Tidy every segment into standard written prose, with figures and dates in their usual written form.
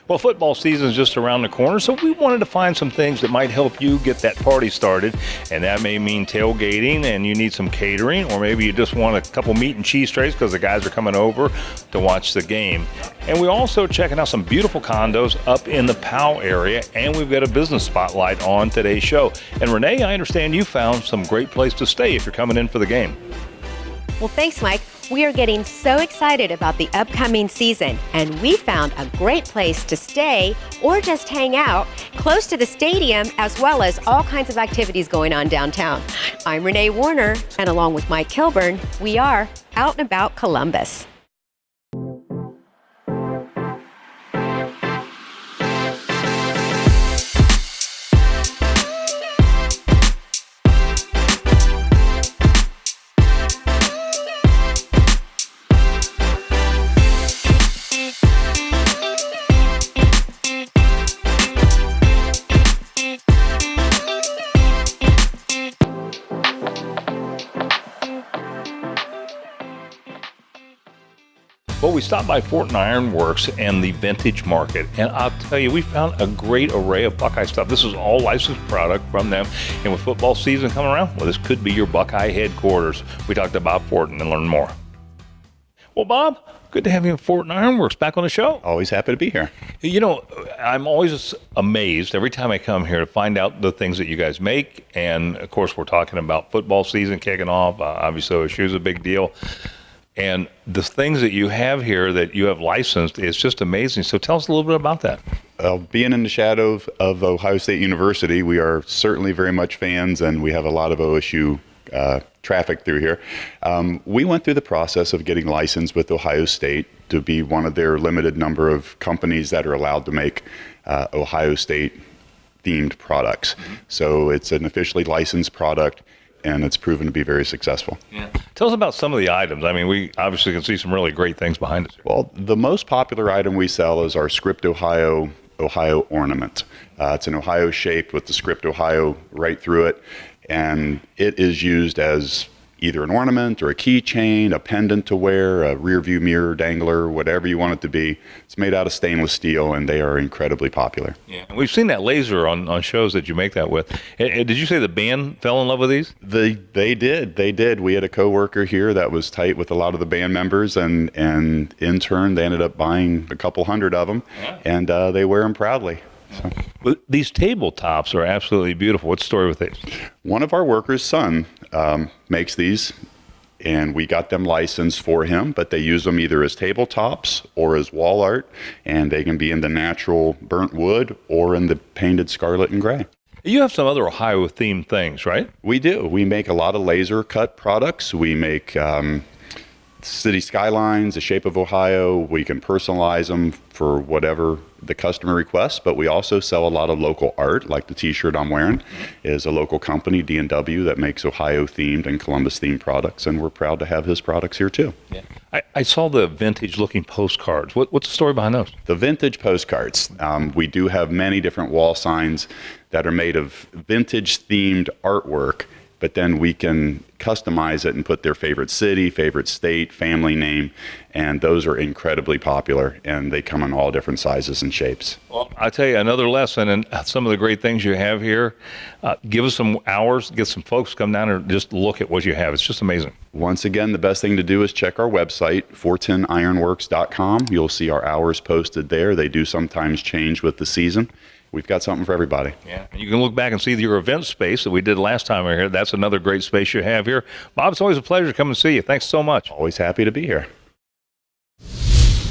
Well, football season is just around the corner, so we wanted to find some things that might help you get that party started. And that may mean tailgating and you need some catering, or maybe you just want a couple meat and cheese trays because the guys are coming over to watch the game. And we're also checking out some beautiful condos up in the Powell area, and we've got a business spotlight on today's show. And Renee, I understand you found some great place to stay if you're coming in for the game. Well, thanks, Mike. We are getting so excited about the upcoming season, and we found a great place to stay or just hang out close to the stadium, as well as all kinds of activities going on downtown. I'm Renee Warner, and along with Mike Kilburn, we are Out and About Columbus. Well, we stopped by Fortin Iron Works and the Vintage Market, and I'll tell you, we found a great array of Buckeye stuff. This is all licensed product from them, and with football season coming around, well, this could be your Buckeye headquarters. We talked about Fortin and learn more. Well, Bob, good to have you at Fortin Iron Works back on the show. Always happy to be here. You know, I'm always amazed every time I come here to find out the things that you guys make, and of course, we're talking about football season kicking off. Obviously, OSU is a big deal. And the things that you have here that you have licensed is just amazing. So tell us a little bit about that. Being in the shadow of Ohio State University, we are certainly very much fans, and we have a lot of OSU traffic through here. We went through the process of getting licensed with Ohio State to be one of their limited number of companies that are allowed to make Ohio State themed products. So it's an officially licensed product, and it's proven to be very successful. Yeah. Tell us about some of the items. I mean, we obviously can see some really great things behind us. Well, the most popular item we sell is our Script Ohio ornament. It's an Ohio shape with the Script Ohio right through it, and it is used as either an ornament or a keychain, a pendant to wear, a rear view mirror dangler, whatever you want it to be. It's made out of stainless steel, and they are incredibly popular. Yeah, and we've seen that laser on shows that you make that with. Did you say the band fell in love with these? They did. We had a coworker here that was tight with a lot of the band members, and in turn, they ended up buying a couple hundred of them, and they wear them proudly. So. Well, these tabletops are absolutely beautiful. What's the story with these? One of our workers' son makes these, and we got them licensed for him, but they use them either as tabletops or as wall art, and they can be in the natural burnt wood or in the painted scarlet and gray. You have some other Ohio-themed things, right? We do. We make a lot of laser cut products. We make city skylines, the shape of Ohio. We can personalize them for whatever the customer requests, but we also sell a lot of local art, like the t-shirt I'm wearing is a local company, D&W, that makes Ohio-themed and Columbus-themed products, and we're proud to have his products here too. Yeah. I saw the vintage-looking postcards. What's the story behind those? The vintage postcards. We do have many different wall signs that are made of vintage-themed artwork, but then we can customize it and put their favorite city, favorite state, family name, and those are incredibly popular, and they come in all different sizes and shapes. Well, I tell you, another lesson and some of the great things you have here, give us some hours, get some folks to come down and just look at what you have. It's just amazing. Once again, the best thing to do is check our website, fortinironworks.com. You'll see our hours posted there. They do sometimes change with the season. We've got something for everybody. Yeah, and you can look back and see your event space that we did last time we were here. That's another great space you have here. Bob, it's always a pleasure to come and see you. Thanks so much. Always happy to be here.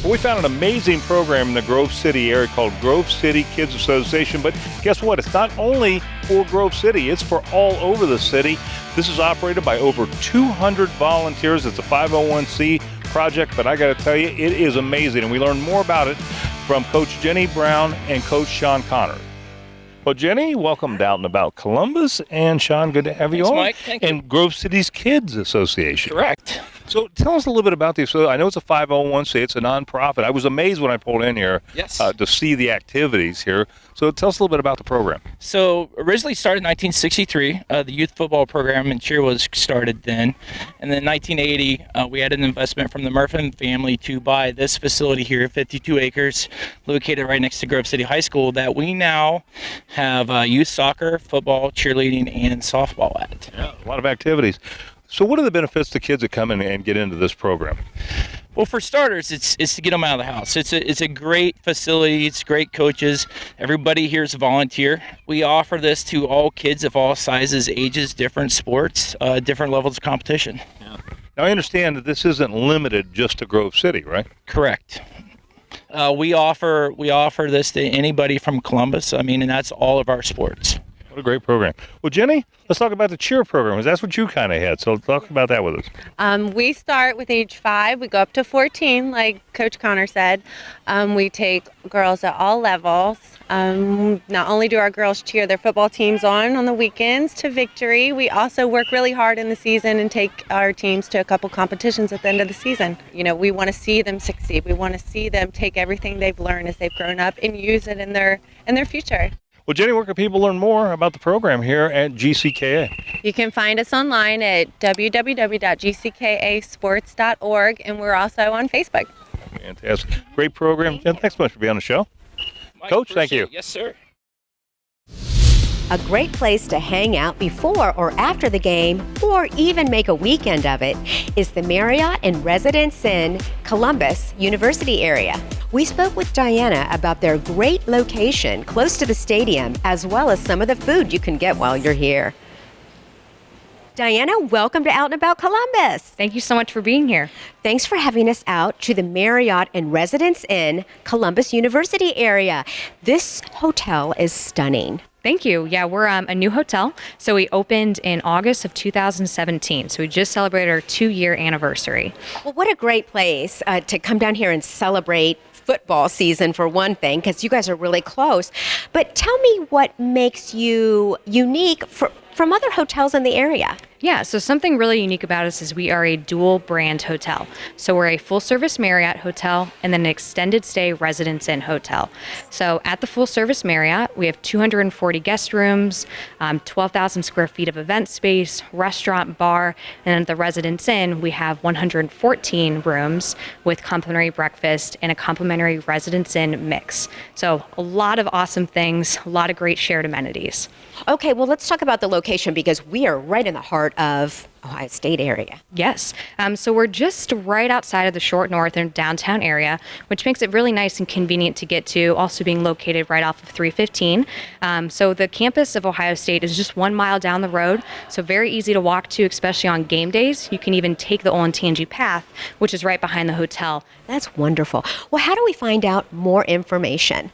Well, we found an amazing program in the Grove City area called Grove City Kids Association, but guess what? It's not only for Grove City, it's for all over the city. This is operated by over 200 volunteers. It's a 501c project, but I got to tell you, it is amazing, and we learned more about it from Coach Jenny Brown and Coach Sean Connor. Well, Jenny, welcome to Out and About Columbus, and Sean, good to have you on. Mike. Thank you. And Grove City's Kids Association. Correct. So tell us a little bit about these. So I know it's a 501c, it's a nonprofit. I was amazed when I pulled in here Yes. to see the activities here. So tell us a little bit about the program. So originally started in 1963. The youth football program in cheer was started then. And then in 1980, we had an investment from the Murphin family to buy this facility here, 52 acres, located right next to Grove City High School, that we now have youth soccer, football, cheerleading, and softball at. Yeah, a lot of activities. So what are the benefits to kids that come in and get into this program? Well, for starters, it's to get them out of the house. It's a great facility. It's great coaches. Everybody here is a volunteer. We offer this to all kids of all sizes, ages, different sports, different levels of competition. Now I understand that this isn't limited just to Grove City, right? Correct. We offer this to anybody from Columbus. I mean, and that's all of our sports. What a great program. Well, Jenny, let's talk about the cheer program, because that's what you kind of had. So talk about that with us. We start with age 5. We go up to 14, like Coach Connor said. We take girls at all levels. Not only do our girls cheer their football teams on the weekends to victory, we also work really hard in the season and take our teams to a couple competitions at the end of the season. You know, we want to see them succeed. We want to see them take everything they've learned as they've grown up and use it in their future. Well, Jenny, where can people learn more about the program here at GCKA? You can find us online at www.gckasports.org, and we're also on Facebook. Fantastic. Great program. Jen, thanks so much for being on the show. Coach, thank you. Yes, sir. A great place to hang out before or after the game, or even make a weekend of it, is the Marriott and Residence Inn, Columbus University area. We spoke with Diana about their great location close to the stadium, as well as some of the food you can get while you're here. Diana, welcome to Out and About Columbus. Thank you so much for being here. Thanks for having us out to the Marriott and Residence Inn, Columbus University area. This hotel is stunning. Thank you. Yeah, we're a new hotel. So we opened in August of 2017. So we just celebrated our 2-year anniversary. Well, what a great place to come down here and celebrate football season, for one thing, because you guys are really close. But tell me what makes you unique from other hotels in the area. Yeah, so something really unique about us is we are a dual brand hotel. So we're a full service Marriott hotel and then an extended stay Residence Inn hotel. So at the full service Marriott, we have 240 guest rooms, 12,000 square feet of event space, restaurant, bar, and at the Residence Inn, we have 114 rooms with complimentary breakfast and a complimentary Residence Inn mix. So a lot of awesome things, a lot of great shared amenities. Okay, well, let's talk about the location, because we are right in the heart of Ohio State area. Yes. So we're just right outside of the Short North and downtown area, which makes it really nice and convenient to get to, also being located right off of 315. So the campus of Ohio State is just 1 mile down the road, so very easy to walk to, especially on game days. You can even take the Olentangy Path, which is right behind the hotel. That's wonderful. Well, how do we find out more information?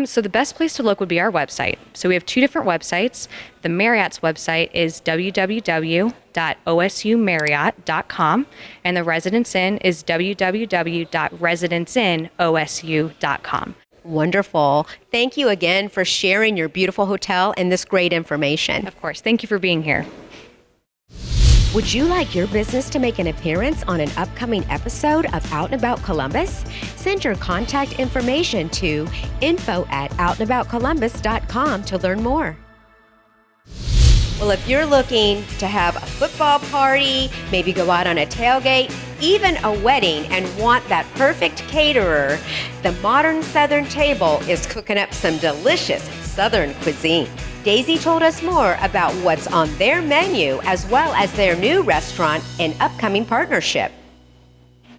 So the best place to look would be our website. So we have 2 different websites. The Marriott's website is www.osumarriott.com, and the Residence Inn is www.residenceinnosu.com. Wonderful. Thank you again for sharing your beautiful hotel and this great information. Of course. Thank you for being here. Would you like your business to make an appearance on an upcoming episode of Out and About Columbus? Send your contact information to info@outandaboutcolumbus.com to learn more. Well, if you're looking to have a football party, maybe go out on a tailgate, even a wedding, and want that perfect caterer, the Modern Southern Table is cooking up some delicious Southern cuisine. Daisy told us more about what's on their menu, as well as their new restaurant and upcoming partnership.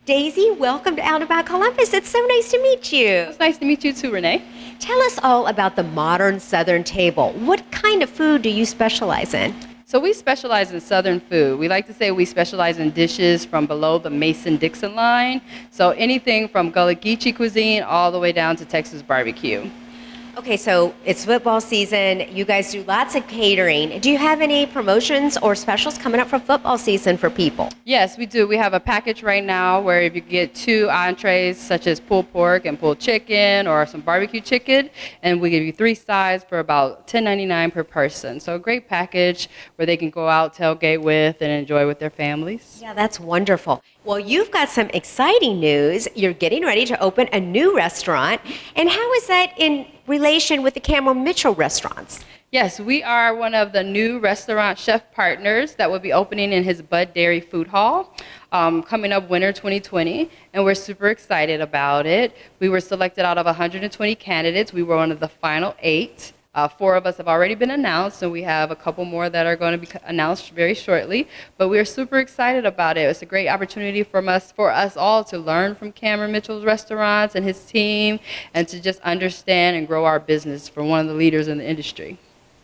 Daisy, welcome to Out About Columbus. It's so nice to meet you. It's nice to meet you too, Renee. Tell us all about the Modern Southern Table. What kind of food do you specialize in? So we specialize in Southern food. We like to say we specialize in dishes from below the Mason-Dixon line. So anything from Gullah Geechee cuisine all the way down to Texas barbecue. Okay, so it's football season. You guys do lots of catering. Do you have any promotions or specials coming up for football season for people? Yes, we do. We have a package right now where if you get 2 entrees, such as pulled pork and pulled chicken or some barbecue chicken, and we give you 3 sides for about $10.99 per person. So a great package where they can go out, tailgate with, and enjoy with their families. Yeah, that's wonderful. Well, you've got some exciting news. You're getting ready to open a new restaurant. And how is that in relation with the Cameron Mitchell restaurants? Yes, we are one of the new restaurant chef partners that will be opening in his Bud Dairy Food Hall coming up winter 2020, and we're super excited about it. We were selected out of 120 candidates. We were one of the final 8. 4 of us have already been announced, and we have a couple more that are going to be announced very shortly. But we are super excited about it. It's a great opportunity for us all to learn from Cameron Mitchell's restaurants and his team, and to just understand and grow our business from one of the leaders in the industry.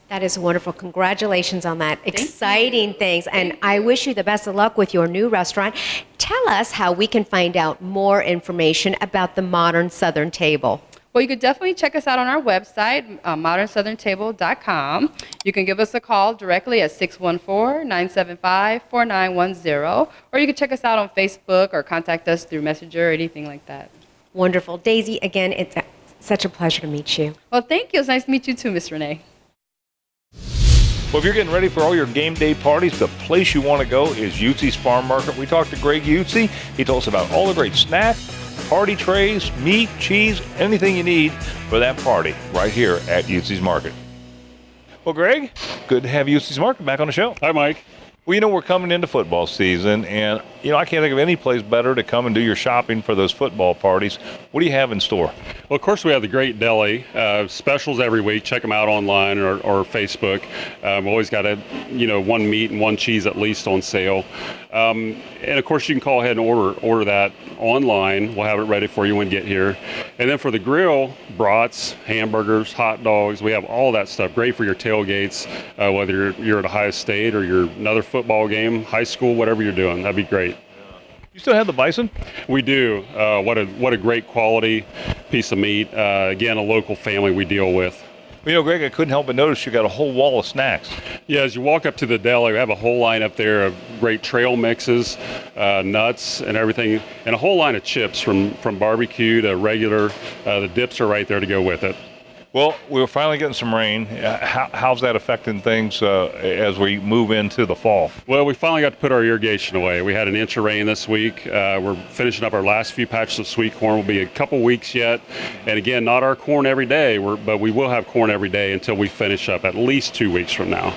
That is wonderful. Congratulations on that. Exciting things. And I wish you the best of luck with your new restaurant. Tell us how we can find out more information about the Modern Southern Table. Well, you could definitely check us out on our website, modernsoutherntable.com. You can give us a call directly at 614-975-4910, or you can check us out on Facebook or contact us through Messenger or anything like that. Wonderful. Daisy, again, it's such a pleasure to meet you. Well, thank you. It's nice to meet you too, Miss Renee. Well, if you're getting ready for all your game day parties, the place you want to go is Utze's Farm Market. We talked to Greg Utze. He told us about all the great snacks, party trays, meat, cheese, anything you need for that party right here at Utze's Market. Well, Greg, good to have Utze's Market back on the show. Hi, Mike. Well, we're coming into football season, and, I can't think of any place better to come and do your shopping for those football parties. What do you have in store? Well, of course, we have the great deli specials every week. Check them out online or Facebook. We always got one meat and one cheese at least on sale. And of course, you can call ahead and order that online. We'll have it ready for you when you get here. And then for the grill, brats, hamburgers, hot dogs, we have all that stuff. Great for your tailgates, whether you're at Ohio State or you're another football game, high school, whatever you're doing. That'd be great. You still have the bison? We do. What a great quality piece of meat. Again, a local family we deal with. Greg, I couldn't help but notice you got a whole wall of snacks. Yeah, as you walk up to the deli, we have a whole line up there of great trail mixes, nuts and everything, and a whole line of chips from barbecue to regular. The dips are right there to go with it. Well, we're finally getting some rain. How's that affecting things as we move into the fall? Well, we finally got to put our irrigation away. We had an inch of rain this week. We're finishing up our last few patches of sweet corn. Will be a couple weeks yet. And again, not our corn every day, but we will have corn every day until we finish up at least 2 weeks from now.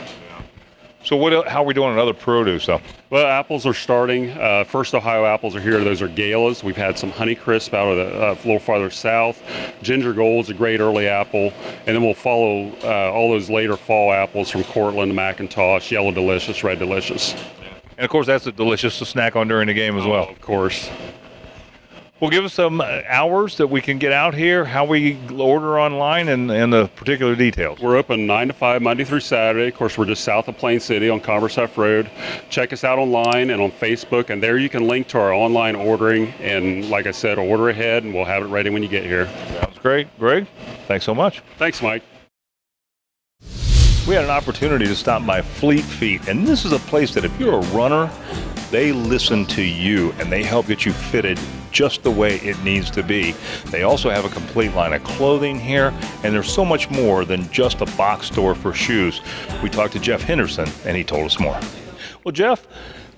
So how are we doing on other produce, though? Well, apples are starting. First Ohio apples are here. Those are Galas. We've had some Honeycrisp out of a little farther south. Ginger Gold's a great early apple. And then we'll follow all those later fall apples from Cortland, McIntosh, Yellow Delicious, Red Delicious. And, of course, that's delicious to snack on during the game as well. Of course. Well, give us some hours that we can get out here, how we order online, and the particular details. We're open 9 to 5, Monday through Saturday. Of course, we're just south of Plain City on Commerce F Road. Check us out online and on Facebook, and there you can link to our online ordering. And like I said, order ahead, and we'll have it ready when you get here. Sounds great. Greg, thanks so much. Thanks, Mike. We had an opportunity to stop by Fleet Feet, and this is a place that if you're a runner, they listen to you, and they help get you fitted just the way it needs to be. They also have a complete line of clothing here, and there's so much more than just a box store for shoes. We talked to Jeff Henderson, and he told us more. Well, Jeff,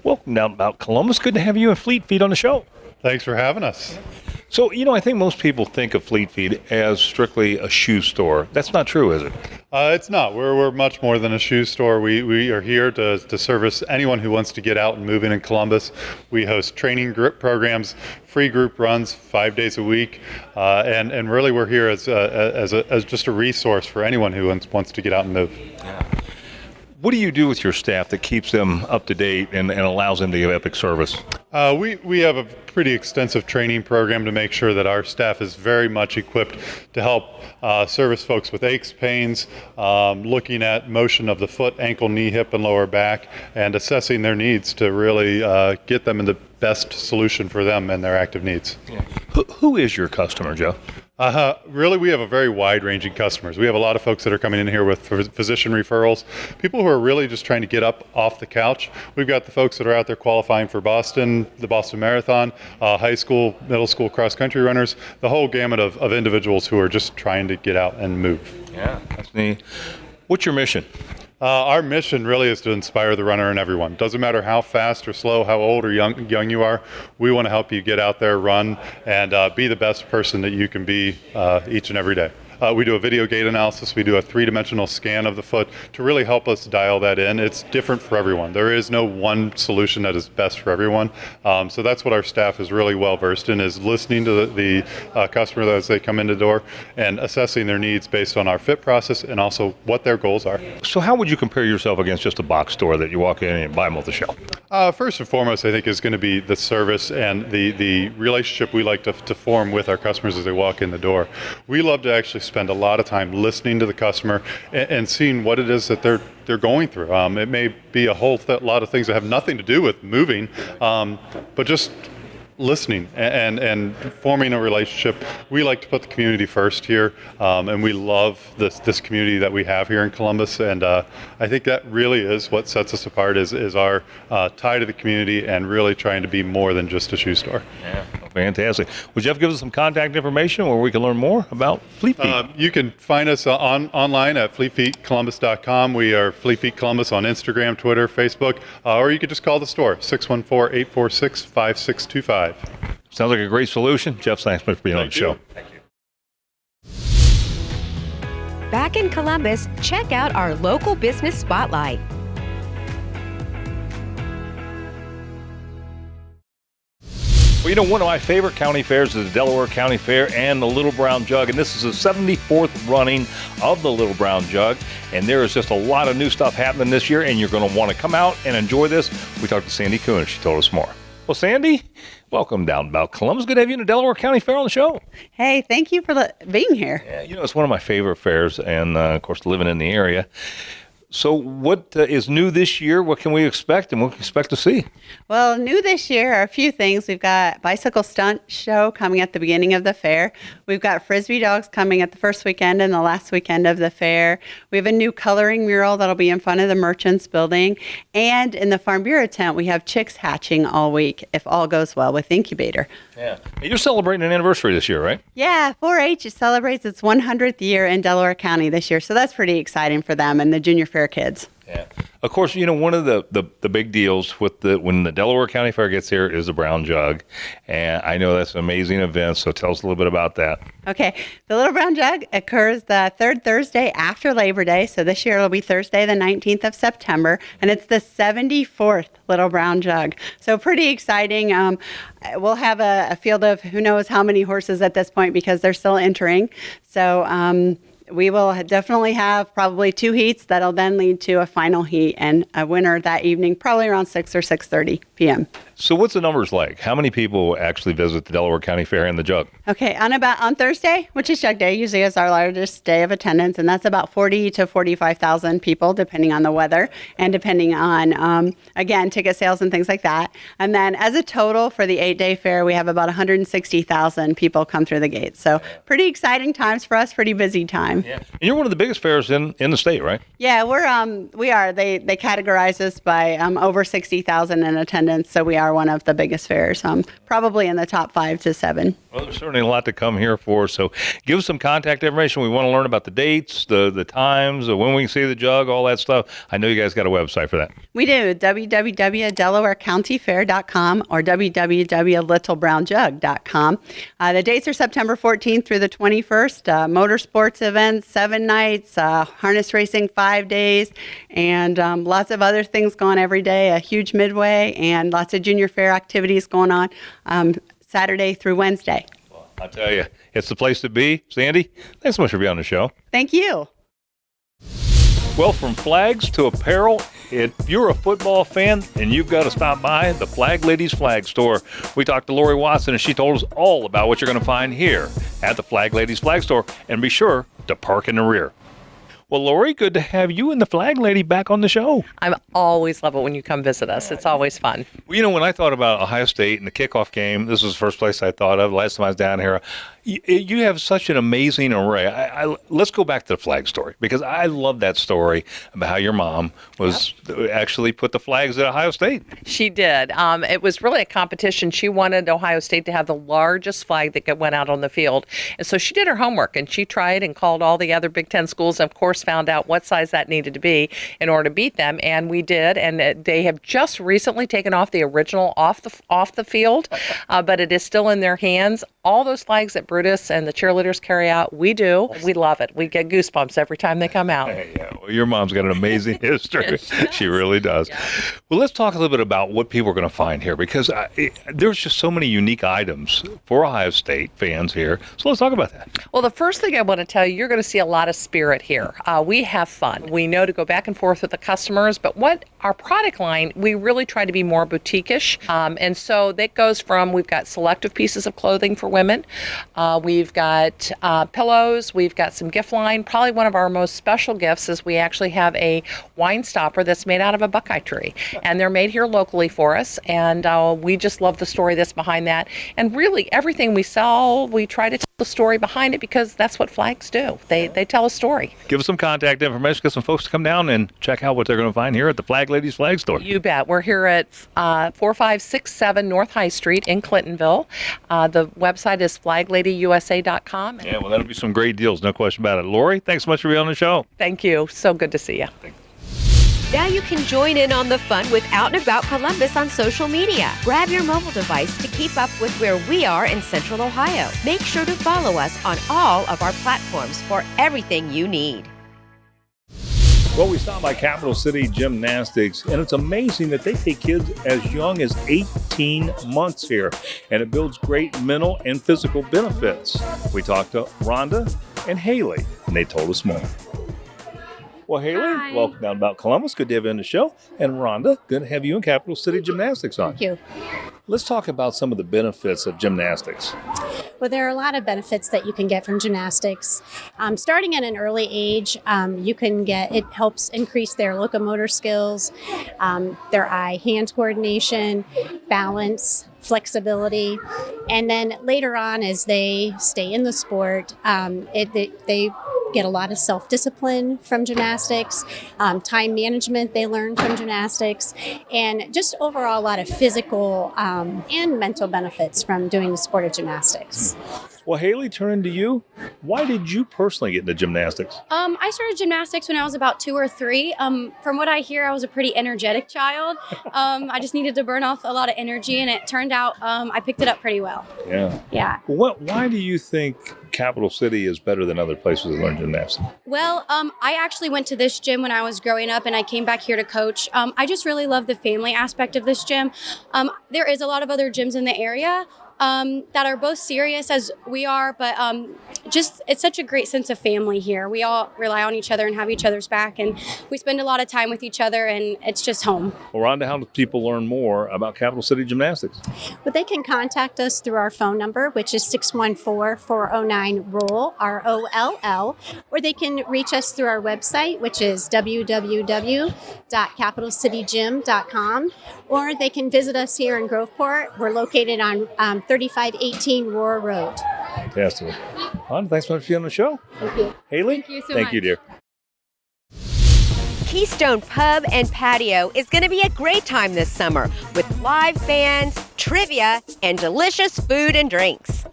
welcome down about Columbus. Good to have you and Fleet Feet on the show. Thanks for having us. So, I think most people think of Fleet Feet as strictly a shoe store. That's not true, is it? It's not. We're much more than a shoe store. We are here to service anyone who wants to get out and move in Columbus. We host training group programs, free group runs 5 days a week, and really we're here as just a resource for anyone who wants to get out and move. Yeah. What do you do with your staff that keeps them up to date and allows them to give epic service? We have a pretty extensive training program to make sure that our staff is very much equipped to help service folks with aches, pains, looking at motion of the foot, ankle, knee, hip, and lower back, and assessing their needs to really get them in the best solution for them and their active needs. Yeah. Who is your customer, Joe? Really, we have a very wide-ranging customers. We have a lot of folks that are coming in here with physician referrals, people who are really just trying to get up off the couch. We've got the folks that are out there qualifying for Boston, the Boston Marathon, high school, middle school cross-country runners, the whole gamut of individuals who are just trying to get out and move. Yeah, that's neat. What's your mission? Our mission really is to inspire the runner in everyone. Doesn't matter how fast or slow, how old or young you are. We want to help you get out there, run, and be the best person that you can be each and every day. We do a video gait analysis. We do a three-dimensional scan of the foot to really help us dial that in. It's different for everyone. There is no one solution that is best for everyone. So that's what our staff is really well versed in, is listening to the customer as they come in the door and assessing their needs based on our fit process and also what their goals are. So how would you compare yourself against just a box store that you walk in and buy them off the shelf? First and foremost, I think is going to be the service and the relationship we like to form with our customers as they walk in the door. We love to actually spend a lot of time listening to the customer and seeing what it is that they're going through. It may be a whole lot of things that have nothing to do with moving, but just listening and forming a relationship. We like to put the community first here, and we love this community that we have here in Columbus, and I think that really is what sets us apart is our tie to the community and really trying to be more than just a shoe store. Yeah, fantastic. Would Jeff give us some contact information where we can learn more about Fleet Feet? You can find us online at fleetfeetcolumbus.com. We are Fleet Feet Columbus on Instagram, Twitter, Facebook, or you could just call the store, 614-846-5625. Sounds like a great solution. Jeff, thanks for being on the show. Thank you. Back in Columbus, check out our local business spotlight. Well, you know, one of my favorite county fairs is the Delaware County Fair and the Little Brown Jug, and this is the 74th running of the Little Brown Jug, and there is just a lot of new stuff happening this year, and you're going to want to come out and enjoy this. We talked to Sandy Kuhn, and she told us more. Well, Sandy, welcome down about Columbus. Good to have you in the Delaware County Fair on the show. Hey, thank you for being here. Yeah, you know, it's one of my favorite fairs, and of course, living in the area. So what is new this year? What can we expect, and what can we expect to see? Well, new this year are a few things. We've got Bicycle Stunt Show coming at the beginning of the fair. We've got Frisbee Dogs coming at the first weekend and the last weekend of the fair. We have a new coloring mural that'll be in front of the Merchants Building. And in the Farm Bureau tent, we have chicks hatching all week, if all goes well with the incubator. Yeah. And you're celebrating an anniversary this year, right? Yeah, 4-H celebrates its 100th year in Delaware County this year. So that's pretty exciting for them and the junior fair kids. Yeah. Of course, you know, one of the big deals with when the Delaware County Fair gets here is the Brown Jug. And I know that's an amazing event, so tell us a little bit about that. Okay. The Little Brown Jug occurs the third Thursday after Labor Day. So this year it'll be Thursday, the 19th of September, and it's the 74th Little Brown Jug. So pretty exciting. We'll have a field of who knows how many horses at this point because they're still entering. So we will definitely have probably 2 heats that'll then lead to a final heat and a winner that evening, probably around 6 or 6:30 p.m. So what's the numbers like? How many people actually visit the Delaware County Fair and the Jug? Okay, on Thursday, which is Jug Day, usually is our largest day of attendance, and that's about 40 to 45,000 people, depending on the weather and depending on, again, ticket sales and things like that. And then as a total for the 8-day fair, we have about 160,000 people come through the gates. So pretty exciting times for us, pretty busy time. Yeah. And you're one of the biggest fairs in the state, right? Yeah, we are. They categorize us by over 60,000 in attendance, so we are one of the biggest fairs, probably in the top 5 to 7. Well, there's certainly a lot to come here for, so give us some contact information. We want to learn about the dates, the times, when we can see the Jug, all that stuff. I know you guys got a website for that. We do, www.delawarecountyfair.com or www.littlebrownjug.com. The dates are September 14th through the 21st. Motorsports events, 7 nights, harness racing 5 days, and lots of other things going every day, a huge midway, and lots of junior fair activities going on Saturday through Wednesday. Well, I'll tell you, it's the place to be. Sandy, thanks so much for being on the show. Thank you. Well, from flags to apparel, if you're a football fan and you've got to stop by the Flag Ladies Flag Store. We talked to Lori Watson, and she told us all about what you're going to find here at the Flag Ladies Flag Store. And be sure to park in the rear. Well, Lori, good to have you and the Flag Lady back on the show. I always love it when you come visit us. It's always fun. Well, you know, when I thought about Ohio State and the kickoff game, this was the first place I thought of. Last time I was down here, You have such an amazing array. Let's go back to the flag story, because I love that story about how your mom was actually put the flags at Ohio State. She did. It was really a competition. She wanted Ohio State to have the largest flag that went out on the field. And so she did her homework, and she tried and called all the other Big Ten schools, and of course found out what size that needed to be in order to beat them. And we did. And they have just recently taken off the original off the field, but it is still in their hands. All those flags that Brutus and the cheerleaders carry out, we do. We love it. We get goosebumps every time they come out. Yeah, well, your mom's got an amazing history. She really does. Yeah. Well, let's talk a little bit about what people are going to find here, because there's just so many unique items for Ohio State fans here. So let's talk about that. Well, the first thing I want to tell you, you're going to see a lot of spirit here. We have fun. We know to go back and forth with the customers, but what our product line, we really try to be more boutique-ish. And so that goes from, we've got selective pieces of clothing for women. We've got pillows. We've got some gift line. Probably one of our most special gifts is we actually have a wine stopper that's made out of a buckeye tree. And they're made here locally for us. And we just love the story that's behind that. And really, everything we sell, we try to tell the story behind it, because that's what flags do. They tell a story. Give us some contact information, get some folks to come down and check out what they're going to find here at the Flag Ladies Flag Store. You bet. We're here at 4567 North High Street in Clintonville. The website is flagladyusa.com. Yeah, well, that'll be some great deals, no question about it. Lori, thanks so much for being on the show. Thank you. So good to see you. Now you can join in on the fun with Out and About Columbus on social media. Grab your mobile device to keep up with where we are in Central Ohio. Make sure to follow us on all of our platforms for everything you need. Well, we stopped by Capital City Gymnastics, and it's amazing that they take kids as young as 18 months here, and it builds great mental and physical benefits. We talked to Rhonda and Haley, and they told us more. Well, Haley, Hi. welcome down about Columbus. Good to have you on the show. And Rhonda, good to have you in Capital City Gymnastics on. Thank you. Let's talk about some of the benefits of gymnastics. Well, there are a lot of benefits that you can get from gymnastics. Starting at an early age, it helps increase their locomotor skills, their eye-hand coordination, balance, flexibility, and then later on, as they stay in the sport, they get a lot of self-discipline from gymnastics, time management they learn from gymnastics, and just overall a lot of physical and mental benefits from doing the sport of gymnastics. Well, Haley, turning to you, why did you personally get into gymnastics? I started gymnastics when I was about 2 or 3. From what I hear, I was a pretty energetic child. I just needed to burn off a lot of energy, and it turned out I picked it up pretty well. Yeah. Yeah. Well, why do you think Capital City is better than other places to learn gymnastics? Well, I actually went to this gym when I was growing up, and I came back here to coach. I just really love the family aspect of this gym. There is a lot of other gyms in the area that are both serious as we are, but just it's such a great sense of family here. We all rely on each other and have each other's back, and we spend a lot of time with each other, and it's just home. Well, Rhonda, how do people learn more about Capital City Gymnastics? But they can contact us through our phone number, which is 614-409-ROLL, ROLL, or they can reach us through our website, which is www.capitalcitygym.com, or they can visit us here in Groveport. We're located on 3518 Roar Road. Fantastic. Rhonda, thanks so much for being on the show. Thank you. Haley? Thank you so Thank much. you, dear. Keystone Pub and Patio is going to be a great time this summer with live bands, trivia, and delicious food and drinks.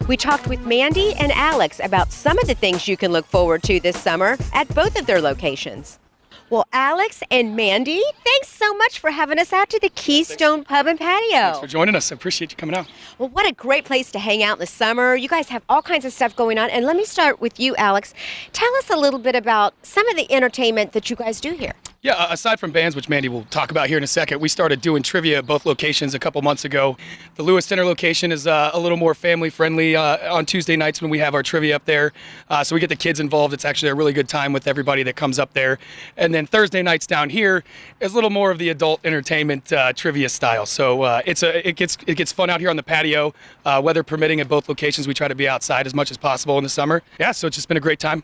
We talked with Mandy and Alex about some of the things you can look forward to this summer at both of their locations. Well, Alex and Mandy, thanks so much for having us out to the Keystone Pub and Patio. Thanks for joining us. I appreciate you coming out. Well, what a great place to hang out in the summer. You guys have all kinds of stuff going on. And let me start with you, Alex. Tell us a little bit about some of the entertainment that you guys do here. Yeah, aside from bands, which Mandy will talk about here in a second, we started doing trivia at both locations a couple months ago. The Lewis Center location is a little more family-friendly on Tuesday nights when we have our trivia up there. So we get the kids involved. It's actually a really good time with everybody that comes up there. And then Thursday nights down here is a little more of the adult entertainment trivia style. So it gets fun out here on the patio. Weather permitting at both locations, we try to be outside as much as possible in the summer. Yeah, so it's just been a great time.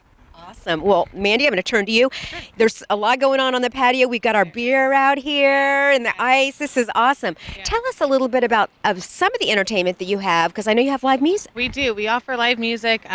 Awesome. Well, Mandy, I'm going to turn to you. There's a lot going on the patio. We've got our beer out here and the ice. This is awesome. Tell us a little bit about some of the entertainment that you have, because I know you have live music. We do. We offer live music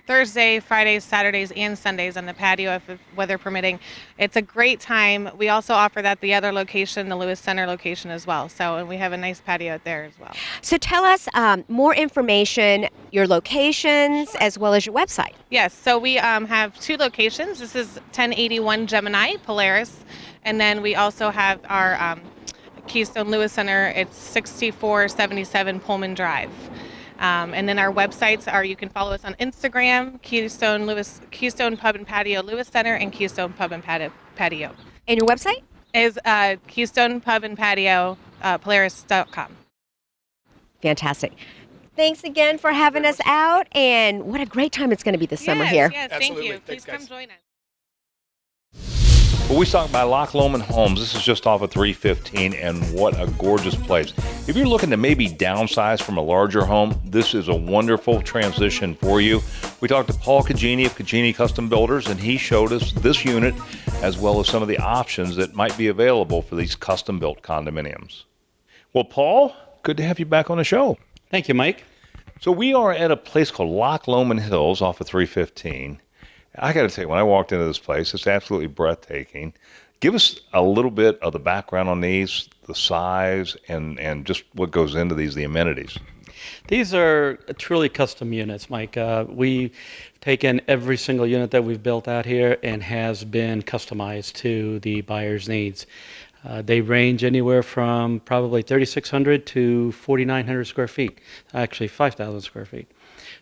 Thursday, Fridays, Saturdays, and Sundays on the patio if weather permitting. It's a great time. We also offer that at the other location, the Lewis Center location as well. And we have a nice patio out there as well. So tell us more information, your locations, as well as your website. Yes, so we have 2 locations. This is 1081 Gemini, Polaris. And then we also have our Keystone Lewis Center. It's 6477 Pullman Drive. And then our websites are, you can follow us on Instagram, Keystone Pub and Patio Lewis Center, and Keystone Pub and Patio. And your website? Is Keystone Pub and Patio, Polaris.com. Fantastic. Thanks again for having us out, and what a great time it's going to be this summer here. Yes, thank you. Please come join us. Well, we stopped by Loch Lomond Homes. This is just off of 315, and what a gorgeous place. If you're looking to maybe downsize from a larger home, this is a wonderful transition for you. We talked to Paul Cagini of Cagini Custom Builders, and he showed us this unit as well as some of the options that might be available for these custom-built condominiums. Well, Paul, good to have you back on the show. Thank you, Mike. So we are at a place called Loch Lomond Hills off of 315. I got to tell you, when I walked into this place, it's absolutely breathtaking. Give us a little bit of the background on these, the size, and just what goes into these, the amenities. These are truly custom units, Mike. We've taken every single unit that we've built out here and has been customized to the buyer's needs. They range anywhere from probably 3,600 to 4,900 square feet, actually 5,000 square feet.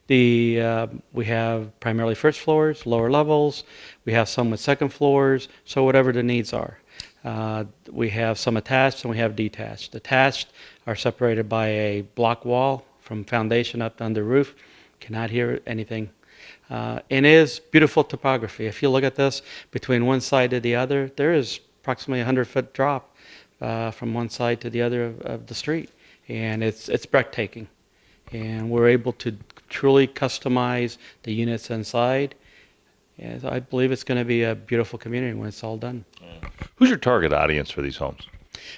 We have primarily first floors, lower levels. We have some with second floors, so whatever the needs are. We have some attached and we have detached. Attached are separated by a block wall from foundation up to under roof. Cannot hear anything. And it is beautiful topography. If you look at this, between one side to the other, there is approximately a 100-foot drop from one side to the other of the street. And it's breathtaking. And we're able to truly customize the units inside. And I believe it's going to be a beautiful community when it's all done. Who's your target audience for these homes?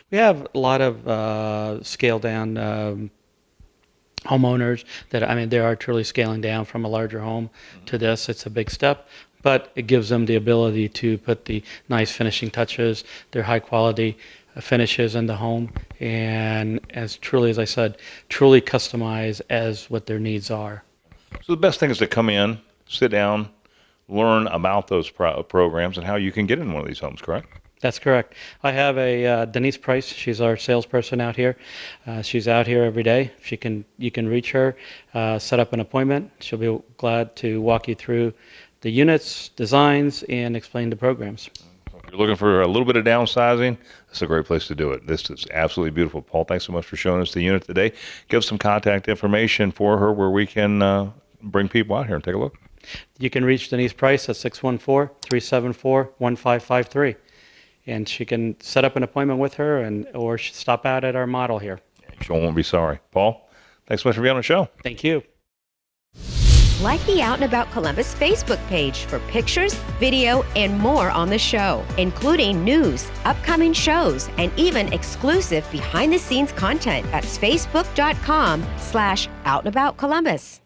We have a lot of scaled down homeowners they are truly scaling down from a larger home to this. It's a big step, but it gives them the ability to put the nice finishing touches, their high quality finishes in the home, and as I said, truly customize as what their needs are. So the best thing is to come in, sit down, learn about those programs and how you can get in one of these homes, correct? That's correct. I have a Denise Price. She's our salesperson out here. She's out here every day. You can reach her, set up an appointment. She'll be glad to walk you through the units, designs, and explain the programs. If you're looking for a little bit of downsizing, it's a great place to do it. This is absolutely beautiful. Paul, thanks so much for showing us the unit today. Give us some contact information for her where we can bring people out here and take a look. You can reach Denise Price at 614-374-1553. And she can set up an appointment with her or stop out at our model here. She won't be sorry. Paul, thanks so much for being on the show. Thank you. Like the Out and About Columbus Facebook page for pictures, video, and more on the show, including news, upcoming shows, and even exclusive behind-the-scenes content. That's facebook.com/outandaboutcolumbus.